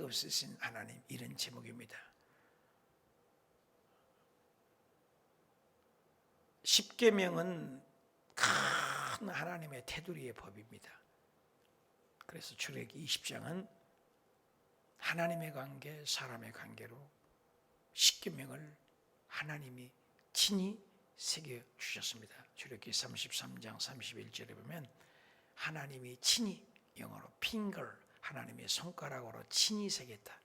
없으신 하나님, 이런 제목입니다. 십계명은 큰 하나님의 테두리의 법입니다. 그래서 출애굽기 20장은 하나님의 관계, 사람의 관계로 십계명을 하나님이 친히 새겨주셨습니다. 출애굽기 33장 31절에 보면 하나님이 친히, 영어로 finger, 하나님의 손가락으로 친히 새겼다.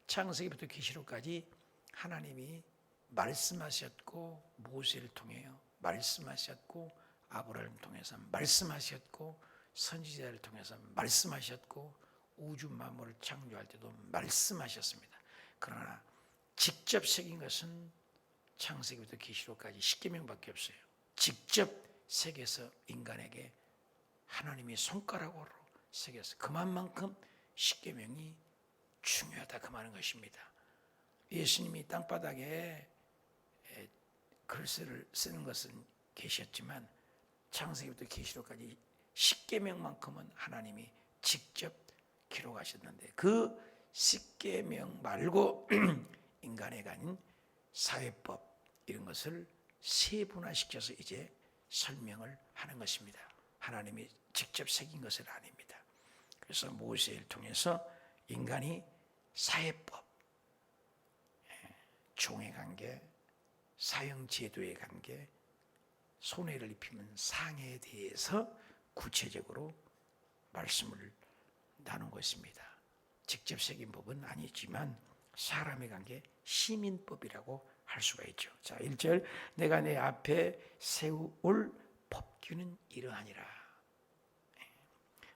창세기부터 계시록까지 하나님이 말씀하셨고, 모세를 통해요 말씀하셨고, 아브라함을 통해서 말씀하셨고, 선지자를 통해서 말씀하셨고, 우주 만물을 창조할 때도 말씀하셨습니다. 그러나 직접 새긴 것은 창세기부터 계시록까지 십계명밖에 없어요. 직접 새겨서 인간에게 하나님의 손가락으로 새겨서, 그만큼 십계명이 중요하다, 그 말인 것입니다. 예수님이 땅바닥에 글씨를 쓰는 것은 계셨지만 창세기부터 계시록까지 십계명만큼은 하나님이 직접 기록하셨는데, 그 십계명 말고 인간에 관한 사회법, 이런 것을 세분화시켜서 이제 설명을 하는 것입니다. 하나님이 직접 새긴 것은 아닙니다. 그래서 모세를 통해서 인간이 사회법, 종의 관계, 사형제도의 관계, 손해를 입히면 상해에 대해서 구체적으로 말씀을 나눈 것입니다. 직접 새긴 법은 아니지만 사람의 관계, 시민법이라고 할 수가 있죠. 자, 1절, 내가 내 앞에 세울 법규는 이러하니라.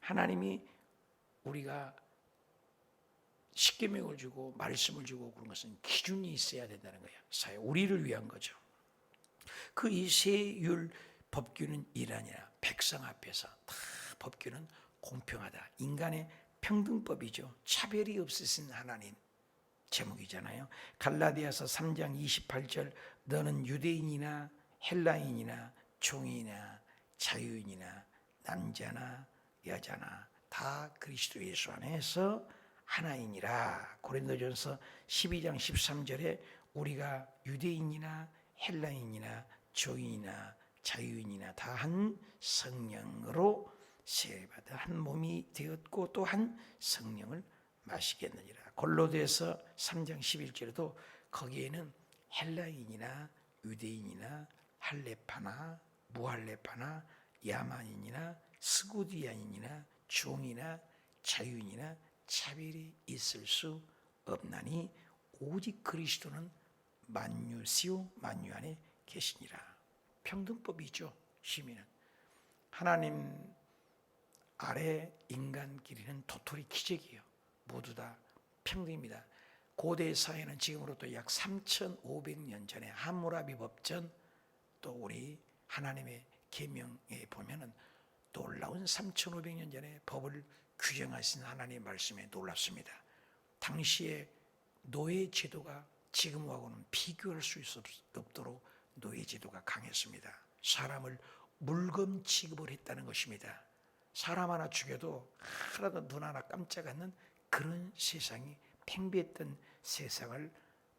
하나님이 우리가 십계명을 주고 말씀을 주고 그런 것은 기준이 있어야 된다는 거예요. 사회, 우리를 위한 거죠. 그 이 세율 법규는 이러하니라. 백성 앞에서 다 법규는 공평하다. 인간의 평등법이죠. 차별이 없으신 하나님 제목이잖아요. 갈라디아서 3장 28절, 너는 유대인이나 헬라인이나 종이나 자유인이나 남자나 여자나 다 그리스도 예수 안에서 하나이니라. 고린도전서 12장 13절에 우리가 유대인이나 헬라인이나 종이나 자유인이나 다 한 성령으로 세례받아 한 몸이 되었고 또 한 성령을 마시겠느니라. 골로새서 3장 11절에도 거기에는 헬라인이나 유대인이나 할레파나 무할레파나 야만인이나 스구디아인이나 종이나 자유인이나 차별이 있을 수 없나니 오직 그리스도는 만유시요 만유 안에 계시니라. 평등법이죠. 시민은 하나님 아래 인간끼리는 도토리 기적이에요. 모두 다 평등입니다. 고대 사회는 지금으로부터 약 3,500년 전에 함무라비 법전, 또 우리 하나님의 계명에 보면은 놀라운 3,500년 전에 법을 규정하신 하나님의 말씀에 놀랍습니다. 당시에 노예 제도가 지금하고는 비교할 수 없도록 노예 제도가 강했습니다. 사람을 물건 취급을 했다는 것입니다. 사람 하나 죽여도 하나도 눈 하나 깜짝 않는 그런 세상이 팽배했던 세상을,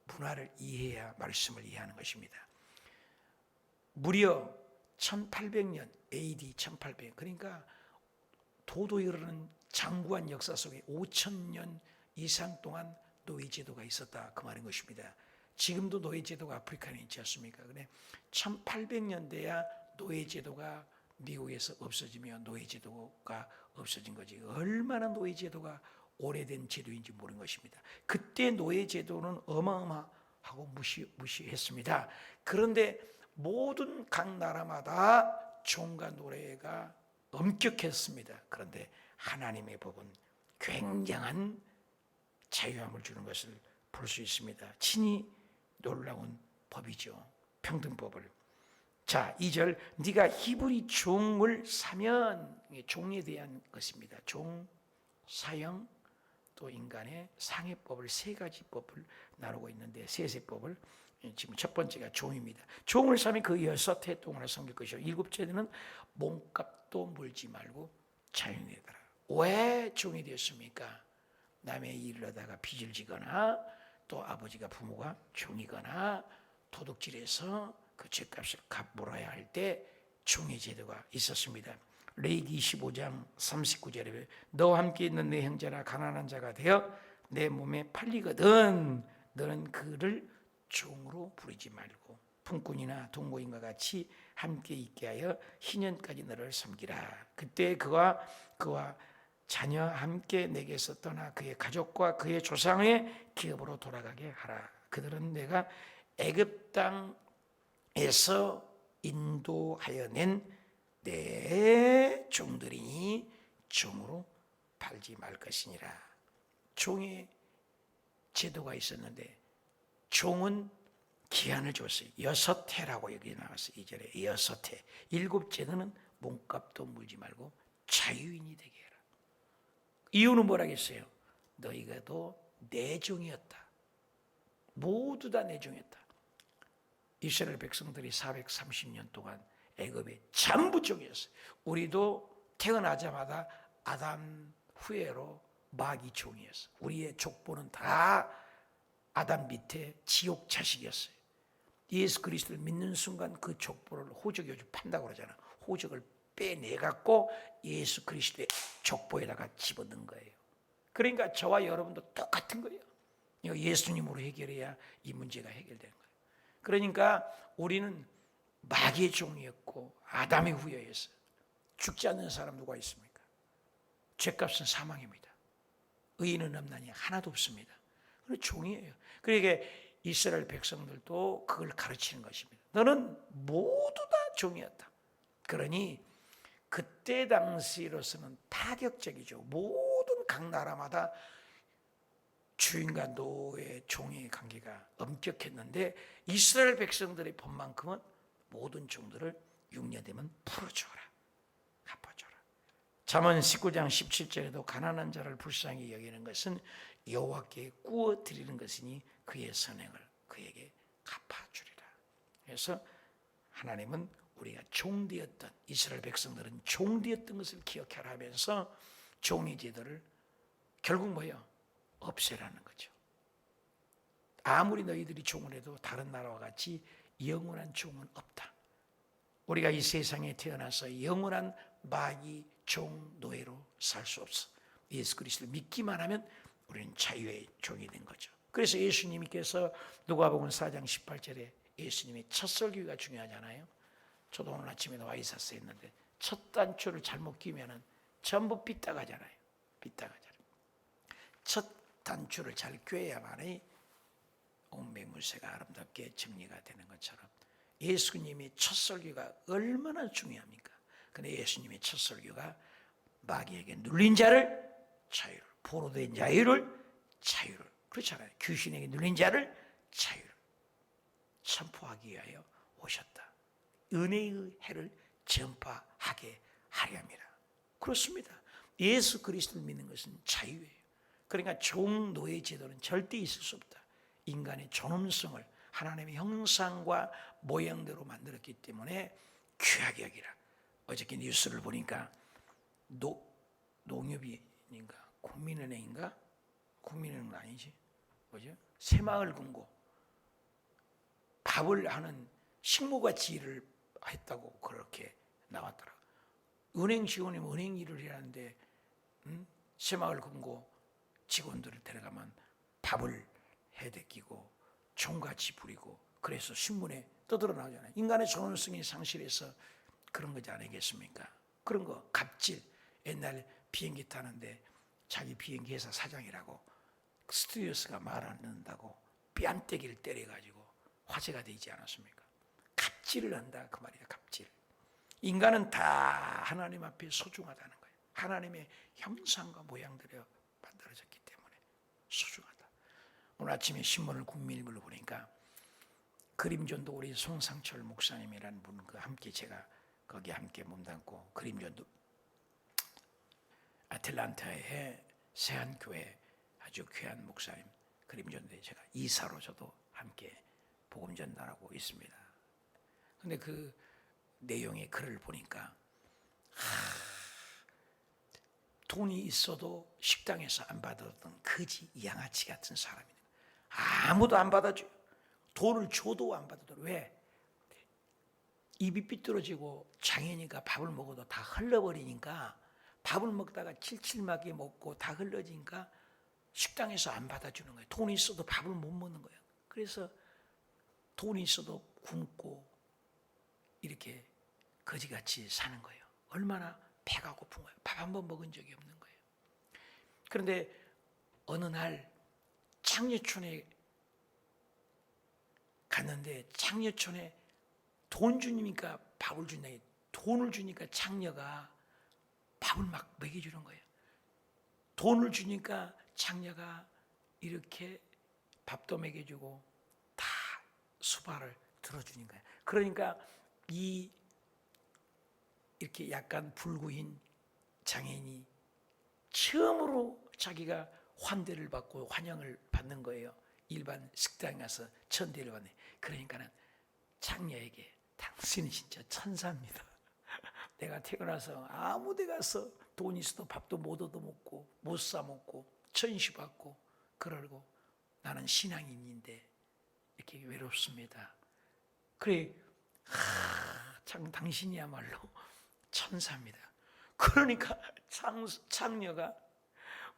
문화를 이해해야 말씀을 이해하는 것입니다. 무려 1800년 AD 1800년, 그러니까 도도히 흐르는 장구한 역사 속에 5000년 이상 동안 노예제도가 있었다, 그 말인 것입니다. 지금도 노예제도가 아프리카에 있지 않습니까? 근데 1800년대야 노예제도가 미국에서 없어지며 노예제도가 없어진 거지. 얼마나 노예제도가 오래된 제도인지 모르는 것입니다. 그때 노예제도는 어마어마하고 무시했습니다. 그런데 모든 각 나라마다 종과 노예가 엄격했습니다. 그런데 하나님의 법은 굉장한 자유함을 주는 것을 볼 수 있습니다. 친히 놀라운 법이죠. 평등법을. 자, 2절, 네가 히브리 종을 사면, 종에 대한 것입니다. 종, 사형, 또 인간의 상해법을 세 가지 법을 나누고 있는데, 세세법을, 지금 첫 번째가 종입니다. 종을 사면 그 6해 동안을 섬길 것이요 7째는 몸값도 물지 말고 자유내더라. 왜 종이 되었습니까? 남의 일을 하다가 빚을 지거나 또 아버지가 부모가 종이거나 도둑질해서 그 죄값을 갚물어야 할 때 종의 제도가 있었습니다. 레위기 25장 39절에 너와 함께 있는 내 형제나 가난한 자가 되어 내 몸에 팔리거든 너는 그를 종으로 부리지 말고 품꾼이나 동거인과 같이 함께 있게 하여 희년까지 너를 섬기라. 그때 그와 자녀 함께 내게서 떠나 그의 가족과 그의 조상의 기업으로 돌아가게 하라. 그들은 내가 애굽 땅에서 인도하여 낸 내 종들이니 종으로 팔지 말 것이니라. 종의 제도가 있었는데 종은 기한을 줬어요. 6해라고 여기 나왔어요. 2절에 6해. 7째는 몸값도 물지 말고 자유인이 되게 해라. 이유는 뭐라겠어요? 너희가도 내 종이었다. 모두 다 내 종이었다. 이스라엘 백성들이 430년 동안 애굽의 전부 종이었어요. 우리도 태어나자마자 아담 후예로 마귀 종이었어요. 우리의 족보는 다 아담 밑에 지옥 자식이었어요. 예수 그리스도를 믿는 순간 그 족보를 호적이 요즘 판다고 그러잖아. 호적을 빼내갖고 예수 그리스도의 족보에다가 집어넣은 거예요. 그러니까 저와 여러분도 똑같은 거예요. 예수님으로 해결해야 이 문제가 해결되는 거예요. 그러니까 우리는 마귀의 종이었고 아담의 후예였어요. 죽지 않는 사람 누가 있습니까? 죄값은 사망입니다. 의인은 없나니 하나도 없습니다. 그건 종이에요. 그러니까 이스라엘 백성들도 그걸 가르치는 것입니다. 너는 모두 다 종이었다. 그러니 그때 당시로서는 파격적이죠. 모든 각 나라마다 주인과 노예, 종의 관계가 엄격했는데 이스라엘 백성들의 법만큼은 모든 종들을 6년 되면 풀어줘라, 갚아줘라. 잠언 19장 17절에도 가난한 자를 불쌍히 여기는 것은 여호와께 구워 드리는 것이니 그의 선행을 그에게 갚아주리라. 그래서 하나님은 우리가 종되었던 이스라엘 백성들은 종되었던 것을 기억하라 하면서 종의 제도를 결국 뭐예요? 없애라는 거죠. 아무리 너희들이 종을 해도 다른 나라와 같이 영원한 종은 없다. 우리가 이 세상에 태어나서 영원한 마귀 종 노예로 살 수 없어. 예수 그리스도를 믿기만 하면 우리는 자유의 종이 된 거죠. 그래서 예수님께서 누가복음 4장 18절에 예수님의 첫 설교가 중요하잖아요. 저도 오늘 아침에 와 있었어야 했는데 첫 단추를 잘못 끼면은 전부 삐딱하잖아요. 삐딱하잖아요. 첫 단추를 잘 꿰야만이 온 맹물새가 아름답게 정리가 되는 것처럼 예수님의 첫 설교가 얼마나 중요합니까? 근데 예수님의 첫 설교가 마귀에게 눌린 자를 자유를, 포로된 자유를 자유를, 그렇잖아요. 귀신에게 눌린 자를 자유를 선포하기 위하여 오셨다. 은혜의 해를 전파하게 하려 함이라. 그렇습니다. 예수 그리스도를 믿는 것은 자유예요. 그러니까 종 노예 제도는 절대 있을 수 없다. 인간의 존엄성을 하나님의 형상과 모양대로 만들었기 때문에 귀하게 여기라. 어저께 뉴스를 보니까 농협인가 국민은행인가 국민은행은 아니지 뭐죠? 새마을금고 밥을 하는 식모같이 일을 했다고 그렇게 나왔더라. 은행 직원이면 은행 일을 해야 하는데 새마을금고 직원들을 데려가면 밥을 해대끼고 종같이 부리고 그래서 신문에 떠들어 나오잖아요. 인간의 존엄성이 상실해서 그런 거지 아니겠습니까? 그런 거 갑질. 옛날 비행기 타는데 자기 비행기 회사 사장이라고 스튜디오스가 말 안 듣는다고 뺨때기를 때려가지고 화제가 되지 않았습니까? 갑질을 한다 그 말이에요. 갑질. 인간은 다 하나님 앞에 소중하다는 거예요. 하나님의 형상과 모양대로 만들어졌기 때문에 소중하다. 오늘 아침에 신문을 국민일보를 보니까 그림전도 우리 송상철 목사님이라는 분과 함께 제가 거기 함께 몸담고 그림전도 아틀란타의 세안교회 아주 귀한 목사님 그림전도에 제가 이사로 저도 함께 복음 전달하고 있습니다. 그런데 그 내용의 글을 보니까 돈이 있어도 식당에서 안 받았던 거지 양아치 같은 사람이에요. 아무도 안 받아줘요. 돈을 줘도 안 받아줘요. 왜? 입이 삐뚤어지고 장애니까 밥을 먹어도 다 흘러버리니까, 밥을 먹다가 칠칠하게 먹고 다 흘러지니까 식당에서 안 받아주는 거예요. 돈이 있어도 밥을 못 먹는 거예요. 그래서 돈이 있어도 굶고 이렇게 거지같이 사는 거예요. 얼마나 배가 고픈 거예요. 밥 한 번 먹은 적이 없는 거예요. 그런데 어느 날 창녀촌에 갔는데, 창녀촌에 돈 주니까 밥을 준다. 돈을 주니까 창녀가 밥을 막 먹여주는 거예요. 돈을 주니까 창녀가 이렇게 밥도 먹여주고 다 수발을 들어주는 거예요. 그러니까 이렇게 약간 불구인 장애인이 처음으로 자기가 환대를 받고 환영을 받는 거예요. 일반 식당에 가서 천대를 받네. 그러니까는 창녀에게 당신이 진짜 천사입니다. 내가 태어나서 아무 데 가서 돈 있어도 밥도 못 얻어먹고 못 사먹고 천시받고 그러고 나는 신앙인인데 이렇게 외롭습니다. 그래, 참 당신이야말로 천사입니다. 그러니까 창녀가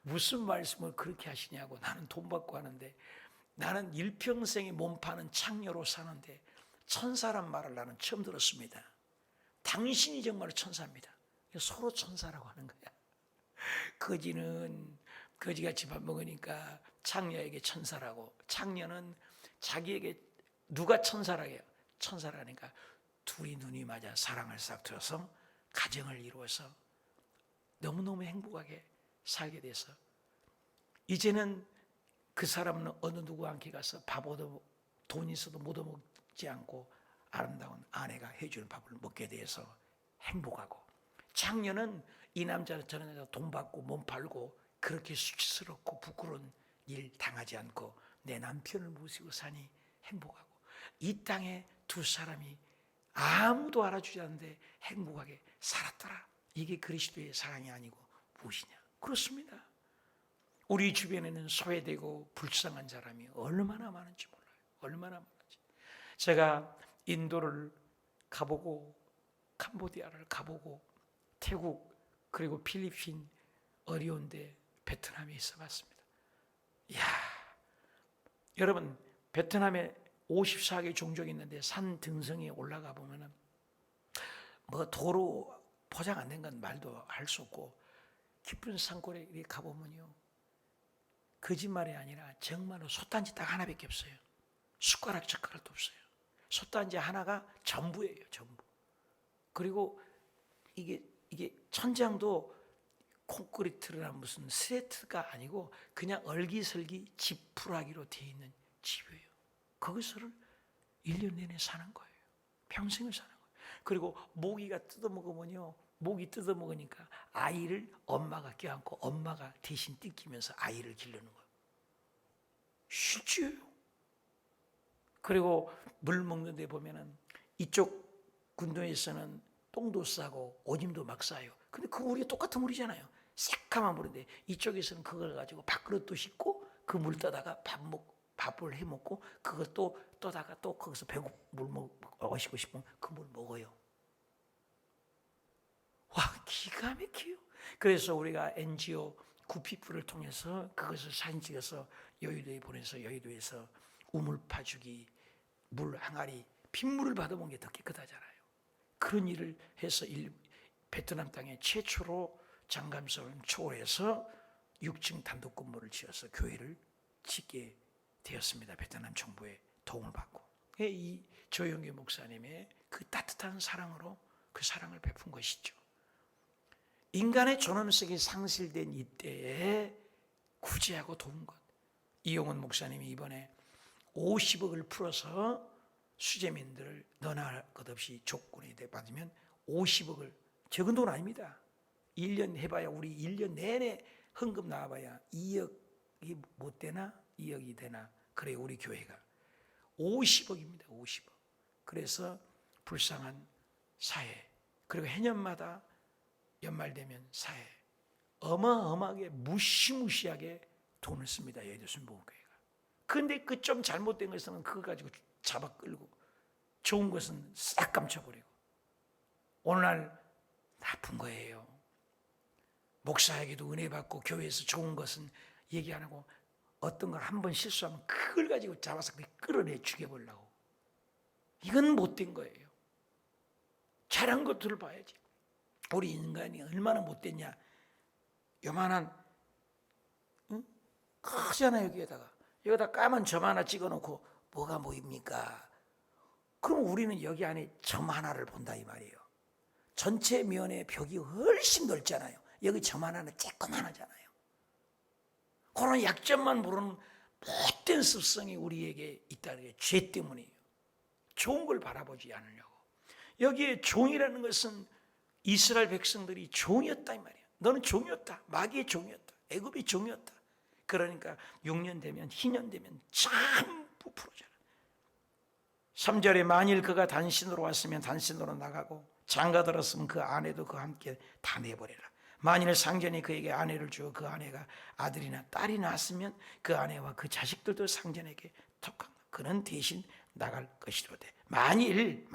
무슨 말씀을 그렇게 하시냐고, 나는 돈 받고 하는데, 나는 일평생에 몸 파는 창녀로 사는데 천사란 말을 나는 처음 들었습니다. 당신이 정말 천사입니다. 서로 천사라고 하는 거야. 거지는 거지같이 밥 먹으니까 창녀에게 천사라고, 창녀는 자기에게 누가 천사라고 해요? 천사라니까 둘이 눈이 맞아 사랑을 싹 트여서 가정을 이루어서 너무너무 행복하게 살게 돼서 이제는 그 사람은 어느 누구와 함께 가서 밥 얻어, 돈 있어도 못 얻어먹지 않고 아름다운 아내가 해주는 밥을 먹게 돼서 행복하고, 창녀는 이 남자는 저런 여자 돈 받고 몸 팔고 그렇게 수치스럽고 부끄러운 일 당하지 않고 내 남편을 모시고 사니 행복하고, 이 땅에 두 사람이 아무도 알아주지 않는데 행복하게 살았더라. 이게 그리스도의 사랑이 아니고 무엇이냐? 그렇습니다. 우리 주변에는 소외되고 불쌍한 사람이 얼마나 많은지 몰라요. 얼마나 많은지. 제가 인도를 가보고 캄보디아를 가보고 태국 그리고 필리핀 어려운데 베트남에 있어 봤습니다. 이야, 여러분, 베트남에 54개 종족이 있는데 산 등성에 올라가 보면은 뭐 도로 포장 안 된 건 말도 할 수 없고, 깊은 산골에 가보면요, 거짓말이 아니라 정말로 솥단지 딱 하나밖에 없어요. 숟가락 젓가락도 없어요. 솥단지 하나가 전부예요, 전부. 그리고 이게 천장도 콘크리트나 무슨 스레트가 아니고 그냥 얼기설기 지푸라기로 되어 있는 집이에요. 거기서를 1년 내내 사는 거예요. 평생을 사는 거예요. 그리고 모기가 뜯어먹으면요, 모기 뜯어먹으니까 아이를 엄마가 껴안고 엄마가 대신 뜯기면서 아이를 기르는 거예요. 실제예요. 그리고 물 먹는 데 보면은 이쪽 군도에서는 똥도 싸고 오줌도 막 싸요. 근데 그 물이 똑같은 물이잖아요. 새까만 물인데 이쪽에서는 그걸 가지고 밥그릇도 씻고 그 물 떠다가 밥을 해 먹고 그것도 떠다가 또 거기서 물 마시고 싶으면 그 물 먹어요. 와, 기가 막혀요. 그래서 우리가 NGO 구피프를 통해서 그것을 사진 찍어서 여의도에 보내서 여의도에서 우물 파주기, 물 항아리, 빗물을 받아본 게 더 깨끗하잖아요. 그런 일을 해서 베트남 땅에 최초로 장감성을 초월해서 6층 단독 건물을 지어서 교회를 짓게 되었습니다. 베트남 정부의 도움을 받고. 이 조영규 목사님의 그 따뜻한 사랑으로 그 사랑을 베푼 것이죠. 인간의 존엄성이 상실된 이때에 구제하고 도운 것. 이용훈 목사님이 이번에 50억을 풀어서 수재민들을 너나 할 것 없이 조건에 받으면 50억을, 적은 돈 아닙니다. 1년 해봐야, 우리 1년 내내 헌금 나와봐야 2억이 못 되나 2억이 되나 그래요. 우리 교회가 50억입니다. 50억. 그래서 불쌍한 사회, 그리고 해년마다 연말 되면 사회, 어마어마하게 무시무시하게 돈을 씁니다. 여의도 순복음교회가. 그런데 그 좀 잘못된 것은 그거 가지고 잡아 끌고 좋은 것은 싹 감춰버리고 오늘날 나쁜 거예요. 목사에게도 은혜 받고 교회에서 좋은 것은 얘기 안 하고 어떤 걸 한 번 실수하면 그걸 가지고 잡아서 끌어내 죽여보려고. 이건 못된 거예요. 잘한 것들을 봐야지. 우리 인간이 얼마나 못됐냐. 요만한 크잖아요. 여기다 까만 점 하나 찍어놓고 뭐가 보입니까? 그럼 우리는 여기 안에 점 하나를 본다 이 말이에요. 전체 면의 벽이 훨씬 넓잖아요. 여기 점 하나는 쬐끄만하잖아요. 그런 약점만 모르는 못된 습성이 우리에게 있다는 게 죄 때문이에요. 좋은 걸 바라보지 않으려고. 여기에 종이라는 것은 이스라엘 백성들이 종이었다 이 말이에요. 너는 종이었다. 마귀의 종이었다. 애굽의 종이었다. 그러니까 6년 되면 희년 되면 전부 풀어져라. 3절에 만일 그가 단신으로 왔으면 단신으로 나가고 장가 들었으면 그 아내도 그와 함께 다 내버려라. 만일 상전이 그에게 아내를 주어 그 아내가 아들이나 딸이 낳았으면 그 아내와 그 자식들도 상전에게 톡한다. 그는 대신 나갈 것이로되 만일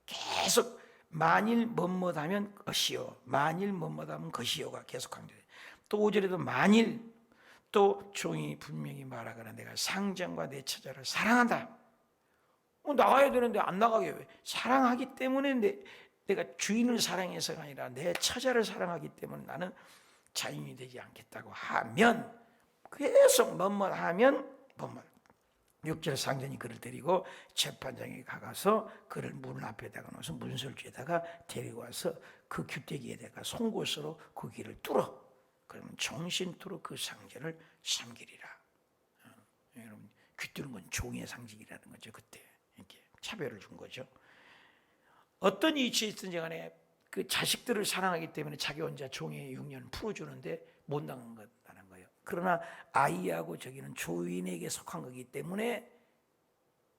계속 만일 뭐뭐하면 것이요 만일 뭐뭐하면 것이요가 계속 강조돼요. 또 5절에도 만일 또 종이 분명히 말하거나 내가 상전과 내 처자를 사랑한다. 나가야 되는데 안 나가게 왜? 사랑하기 때문에 내가 주인을 사랑해서가 아니라 내 처자를 사랑하기 때문에 나는 자유인이 되지 않겠다고 하면 계속 뭐뭐하면 뭐뭐 6절 상전이 그를 데리고 재판장에 가서 그를 문 앞에다가 놓아서 문설주에다가 데리고 와서 그 규대기에다가 송곳으로 그 길을 뚫어. 그러면 정신토록 그 상전을 삼기리라. 여러분 귀 뚫는 건 종의 상징이라는 거죠. 그때 이렇게 차별을 준 거죠. 어떤 이치에 있든지 간에 그 자식들을 사랑하기 때문에 자기 혼자 종의 6년 풀어주는데 못 나간 거라는 거예요. 그러나 아이하고 저기는 주인에게 속한 거기 때문에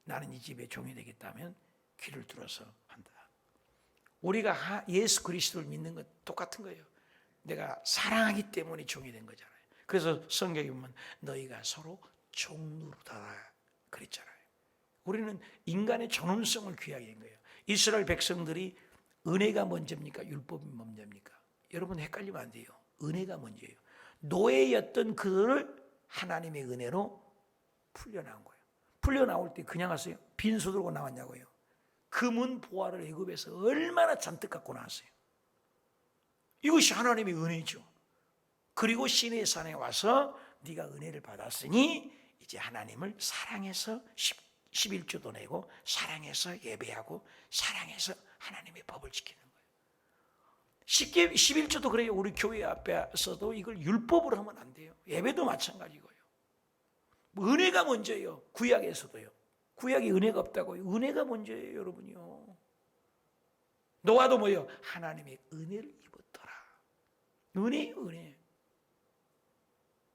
나는 이 집의 종이 되겠다면 귀를 뚫어서 한다. 우리가 예수 그리스도를 믿는 건 똑같은 거예요. 내가 사랑하기 때문에 종이 된 거잖아요. 그래서 성경에 보면 너희가 서로 종노릇하라 그랬잖아요. 우리는 인간의 존엄성을 귀하게 된 거예요. 이스라엘 백성들이 은혜가 먼저입니까? 율법이 먼저입니까? 여러분 헷갈리면 안 돼요. 은혜가 먼저예요. 노예였던 그들을 하나님의 은혜로 풀려나온 거예요. 풀려나올 때 그냥 왔어요? 빈소 들고 나왔냐고요. 금은 보화를 애굽에서 얼마나 잔뜩 갖고 나왔어요. 이것이 하나님의 은혜죠. 그리고 시내 산에 와서 네가 은혜를 받았으니 이제 하나님을 사랑해서 11조도 내고 사랑해서 예배하고 사랑해서 하나님의 법을 지키는 거예요. 쉽게 11조도 그래요. 우리 교회 앞에서도 이걸 율법으로 하면 안 돼요. 예배도 마찬가지고요. 은혜가 먼저예요. 구약에서도요. 구약이 은혜가 없다고요. 은혜가 먼저예요, 여러분이요. 노아도 뭐예요? 하나님의 은혜를 입었더라. 은혜.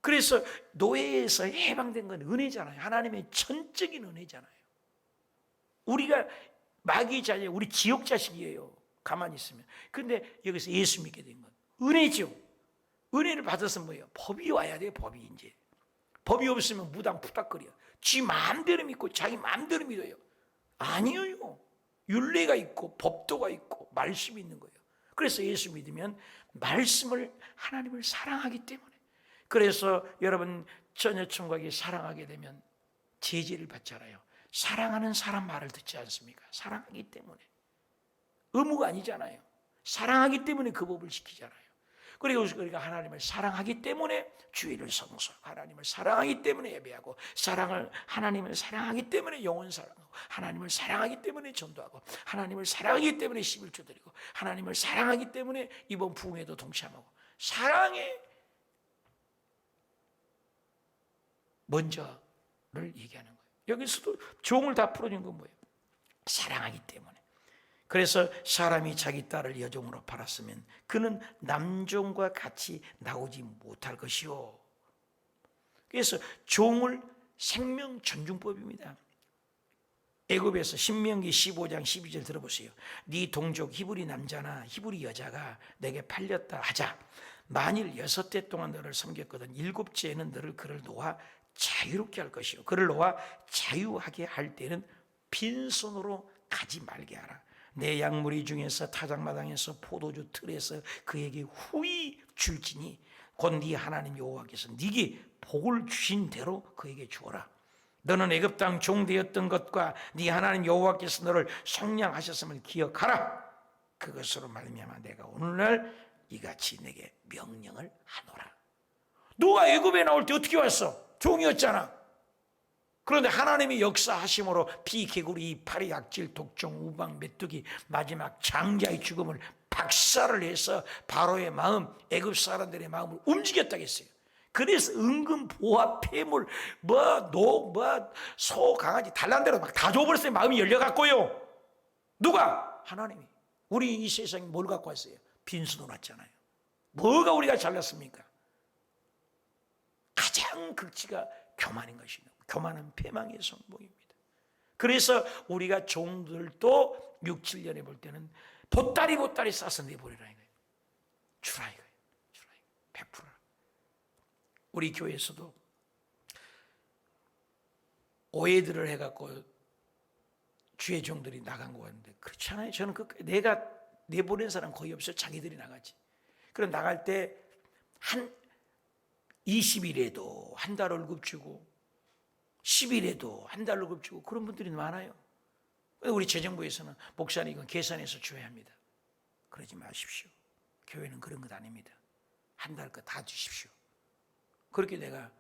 그래서 노예에서 해방된 건 은혜잖아요. 하나님의 전적인 은혜잖아요. 우리가 마귀의 자녀, 우리 지옥 자식이에요. 가만히 있으면. 그런데 여기서 예수 믿게 된 건 은혜죠. 은혜를 받아서 뭐예요? 법이 와야 돼요. 법이 이제. 법이 없으면 무당 푸닥거려. 지 마음대로 믿고 자기 마음대로 믿어요. 아니에요. 율례가 있고 법도가 있고 말씀이 있는 거예요. 그래서 예수 믿으면 말씀을 하나님을 사랑하기 때문에. 그래서 여러분 처녀 총각이 사랑하게 되면 제지를 받잖아요. 사랑하는 사람 말을 듣지 않습니까? 사랑하기 때문에. 의무가 아니잖아요. 사랑하기 때문에 그 법을 지키잖아요. 그리고 우리가 하나님을 사랑하기 때문에 주의를 성수하고 하나님을 사랑하기 때문에 예배하고 하나님을 사랑하기 때문에 영혼 사랑하고 하나님을 사랑하기 때문에 전도하고 하나님을 사랑하기 때문에 11조 드리고 하나님을 사랑하기 때문에 이번 부흥회도 동참하고 사랑의 먼저를 얘기하는 거예요. 여기서도 종을 다 풀어준 건 뭐예요? 사랑하기 때문에. 그래서 사람이 자기 딸을 여종으로 팔았으면 그는 남종과 같이 나오지 못할 것이요. 그래서 종을 생명 존중법입니다. 애굽에서 신명기 15장 12절 들어보세요. 네 동족 히브리 남자나 히브리 여자가 내게 팔렸다 하자. 만일 6대 동안 너를 섬겼거든 7째에는 너를 그를 놓아 자유롭게 할 것이요 그를 놓아 자유하게 할 때는 빈손으로 가지 말게 하라. 내 양무리 중에서 타작마당에서 포도주 틀에서 그에게 후히 줄지니 곧 네 하나님 여호와께서 네게 복을 주신 대로 그에게 주어라. 너는 애굽 땅 종되었던 것과 네 하나님 여호와께서 너를 속량하셨음을 기억하라. 그것으로 말미암아 내가 오늘날 이같이 내게 명령을 하노라. 너가 애굽에 나올 때 어떻게 왔어? 종이었잖아. 그런데 하나님이 역사하심으로 피, 개구리, 파리, 악질, 독종, 우방, 메뚜기 마지막 장자의 죽음을 박살을 해서 바로의 마음, 애굽 사람들의 마음을 움직였다고 했어요. 그래서 은근 보화, 폐물, 소, 강아지 달란 대로 막 다 줘버렸어요. 마음이 열려갖고요. 누가? 하나님이. 우리 이 세상에 뭘 갖고 왔어요? 빈손으로 왔잖아요. 뭐가 우리가 잘났습니까? 가장 극치가 교만인 것이죠. 교만은 패망의 성공입니다. 그래서 우리가 종들도 6, 7년에 볼 때는 보따리 싸서 내버리라 이거예요. 주라 이거예요. 주라 이거예요. 베풀어라. 우리 교회에서도 오해들을 해갖고 주의 종들이 나간 거 같은데 그렇지 않아요. 저는 내가 내보낸 사람 거의 없어요. 자기들이 나가지. 그럼 나갈 때 한 20일에도 한 달 월급 주고 10일에도 한 달 월급 주고 그런 분들이 많아요. 우리 재정부에서는 목사님 이건 계산해서 줘야 합니다. 그러지 마십시오. 교회는 그런 것 아닙니다. 한 달 거 다 주십시오. 그렇게 내가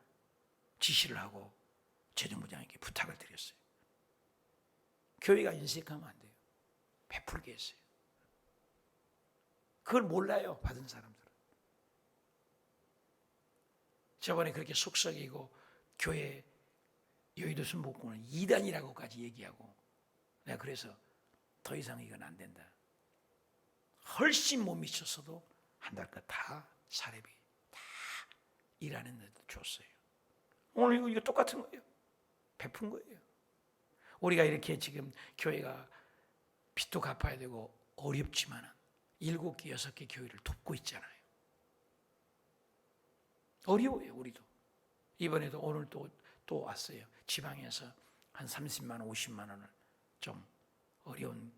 지시를 하고 재정부장에게 부탁을 드렸어요. 교회가 인색하면 안 돼요. 베풀게 했어요. 그걸 몰라요. 받은 사람들은. 저번에 그렇게 속썩이고 교회 여의도 순복음을 2단이라고까지 얘기하고 내가 그래서 더 이상 이건 안 된다. 훨씬 못 미쳤어도 한 달 거 다 사례비 다 일하는 데도 줬어요. 오늘 이거 똑같은 거예요. 베푼 거예요. 우리가 이렇게 지금 교회가 빚도 갚아야 되고 어렵지만 7개, 6개 교회를 돕고 있잖아요. 어려워요, 우리도. 이번에도 오늘 또 왔어요. 지방에서 한 30만 원, 50만 원을 좀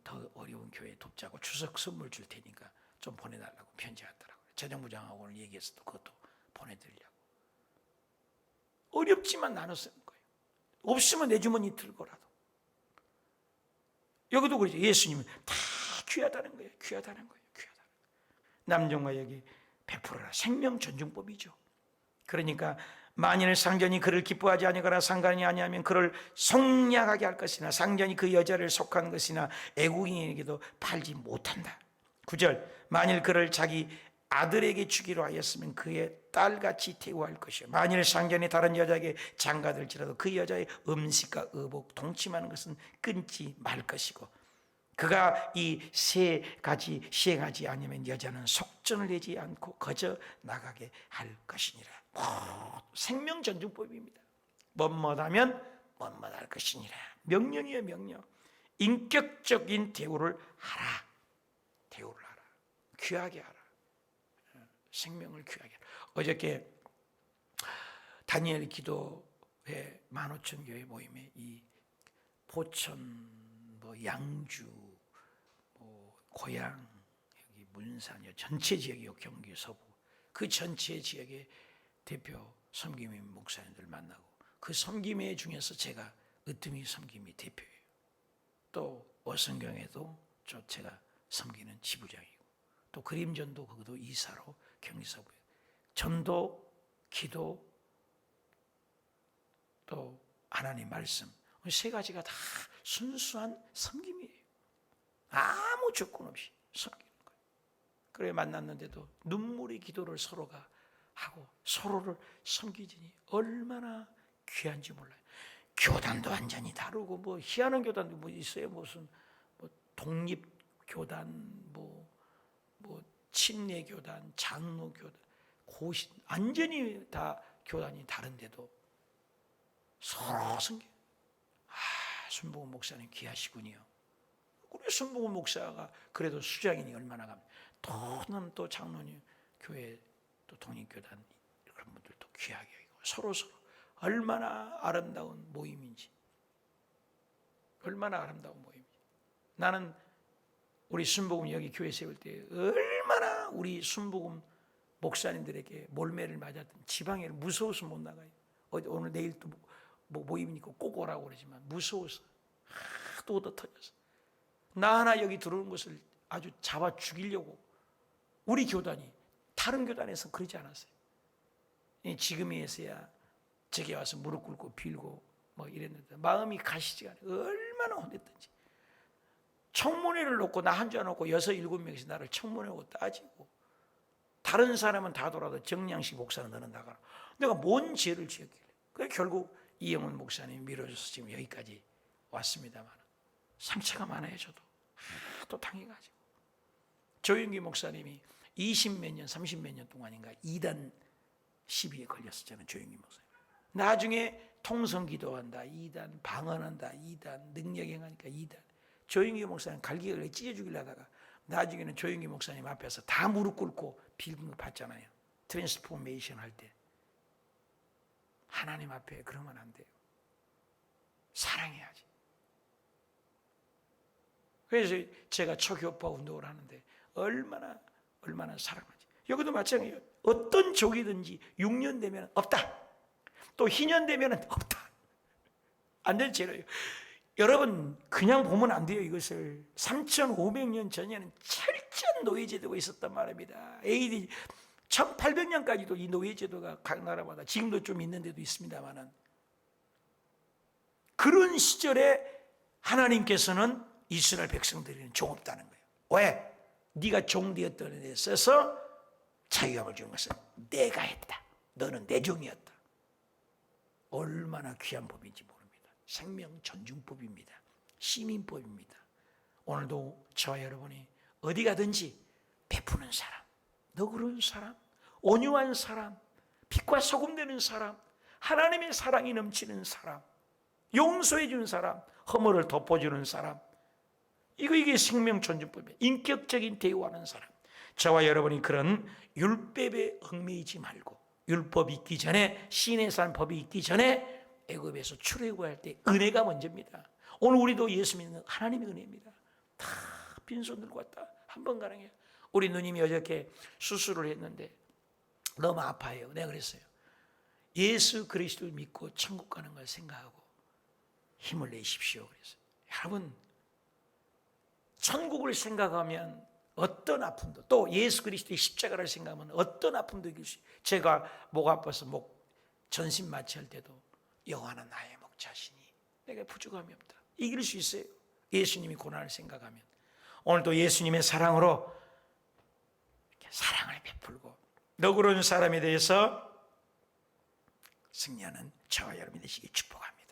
더 어려운 교회에 돕자고 추석 선물 줄 테니까 좀 보내달라고 편지 왔더라고요. 재정부장하고 오늘 얘기해서 또 그것도 보내드리려고. 어렵지만 나눠 쓰는 거예요. 없으면 내 주머니 들고라도. 여기도 그러죠. 예수님은 다 귀하다는 거예요. 귀하다는 거예요. 귀하다는 거예요. 남정과 여기 베풀어라. 생명 존중법이죠. 그러니까 만일 상전이 그를 기뻐하지 아니하거나 상관이 아니하면 그를 속량하게 할 것이나 상전이 그 여자를 속한 것이나 애국인에게도 팔지 못한다. 9절 만일 그를 자기 아들에게 주기로 하였으면 그의 딸같이 대우할 것이요 만일 상전이 다른 여자에게 장가들지라도 그 여자의 음식과 의복 동침하는 것은 끊지 말 것이고 그가 이 세 가지 시행하지 않으면 여자는 속전을 내지 않고 거저 나가게 할 것이니라. 생명존중법입니다. 뭐뭐하면 뭐뭐할 것이니라. 명령이에요. 명령. 인격적인 대우를 하라. 대우를 하라. 귀하게 하라. 생명을 귀하게 하라. 어저께 다니엘 기도회 15,000교회 모임에 이 포천 양주 고양 여기 문산 전체 지역이 경기 서부 그 전체 지역의 대표 섬김의 목사님들 만나고 그 섬김회 중에서 제가 으뜸이 섬김이 대표예요. 또 어성경에도 제가 섬기는 지부장이고 또 그림전도 거기도 이사로 경기 서부에 전도, 기도 또 하나님 말씀 세 가지가 다 순수한 섬김이에요. 아무 조건 없이 섬기는 거예요. 그래 만났는데도 눈물의 기도를 서로가 하고 서로를 섬기지니 얼마나 귀한지 몰라요. 교단도 완전히 다르고 뭐 희한한 교단도 뭐 있어요. 무슨 뭐 독립교단, 뭐 침례교단, 장로교단, 고신 완전히 다 교단이 다른데도 서로 섬겨. 순복음 목사님 귀하시군요. 우리 순복음 목사가 그래도 수장이니 얼마나 갑니다. 또는 또 장로님 교회 또 독립교단 그런 분들도 귀하게 여기고 서로 얼마나 아름다운 모임인지, 얼마나 아름다운 모임인지. 나는 우리 순복음 여기 교회 세울 때 얼마나 우리 순복음 목사님들에게 몰매를 맞았던, 지방에 무서워서 못 나가요. 오늘 내일 또 뭐 모임이니까 꼭 오라고 그러지만 무서워서 하도 얻어 터져서 나 하나 여기 들어오는 것을 아주 잡아 죽이려고. 우리 교단이 다른 교단에서 그러지 않았어요. 지금에서야 저기 와서 무릎 꿇고 빌고 뭐 이랬는데 마음이 가시지가 않아요. 얼마나 혼냈던지. 청문회를 놓고 나 한 줄 안 놓고 6, 7명씩 나를 청문회하고 따지고, 다른 사람은 다 돌아도 정량식 목사는 너는 나가라. 내가 뭔 죄를 지었길래. 그래 결국 이영훈 목사님 밀어줘서 지금 여기까지 왔습니다만 상처가 많아요. 저도 하도 당해가지고. 조윤기 목사님이 20몇 년 30몇 년 동안인가 2단 시비에 걸렸었잖아요. 조윤기 목사님. 나중에 통성 기도한다 2단, 방언한다 2단, 능력행하니까 2단. 조윤기 목사님 갈기를 찢어 죽이려다가 나중에는 조윤기 목사님 앞에서 다 무릎 꿇고 빌는 거 봤잖아요. 트랜스포메이션 할 때. 하나님 앞에 그러면 안 돼요. 사랑해야지. 그래서 제가 초교파 운동을 하는데 얼마나 사랑하지. 여기도 마찬가지예요. 어떤 족이든지 6년 되면 없다. 또 희년 되면 없다. 안 된 죄로요. 여러분 그냥 보면 안 돼요. 이것을 3,500년 전에는 철저한 노예제도가 있었단 말입니다. AD 1800년까지도 이 노예제도가 각 나라마다 지금도 좀 있는 데도 있습니다만은, 그런 시절에 하나님께서는 이스라엘 백성들에게는 종 없다는 거예요. 왜? 네가 종 되었던 데 있어서 자유함을 주는 것은 내가 했다. 너는 내 종이었다. 얼마나 귀한 법인지 모릅니다. 생명존중법입니다. 시민법입니다. 오늘도 저와 여러분이 어디 가든지 베푸는 사람, 너그러운 사람, 온유한 사람, 빛과 소금 되는 사람, 하나님의 사랑이 넘치는 사람, 용서해 주는 사람, 허물을 덮어주는 사람, 이게 생명존중법이에요. 인격적인 대우하는 사람. 저와 여러분이 그런 율법에 얽매이지 말고, 율법이 있기 전에, 신의 산 법이 있기 전에 애굽에서 출애굽할 때 은혜가 먼저입니다. 오늘 우리도 예수 믿는 하나님의 은혜입니다. 다 빈손 들고 왔다. 한 번 가능해요. 우리 누님이 어저께 수술을 했는데 너무 아파요. 내가 그랬어요. 예수 그리스도를 믿고 천국 가는 걸 생각하고 힘을 내십시오. 그랬어요. 여러분, 천국을 생각하면 어떤 아픔도, 또 예수 그리스도의 십자가를 생각하면 어떤 아픔도 이길 수 있어요. 제가 목 아파서 전신 마취할 때도 여호와는 나의 목자시니 내가 부족함이 없다. 이길 수 있어요. 예수님이 고난을 생각하면. 오늘도 예수님의 사랑으로 이렇게 사랑을 베풀고 너그러운 사람에 대해서 승리하는 저와 여러분이 되시기 축복합니다.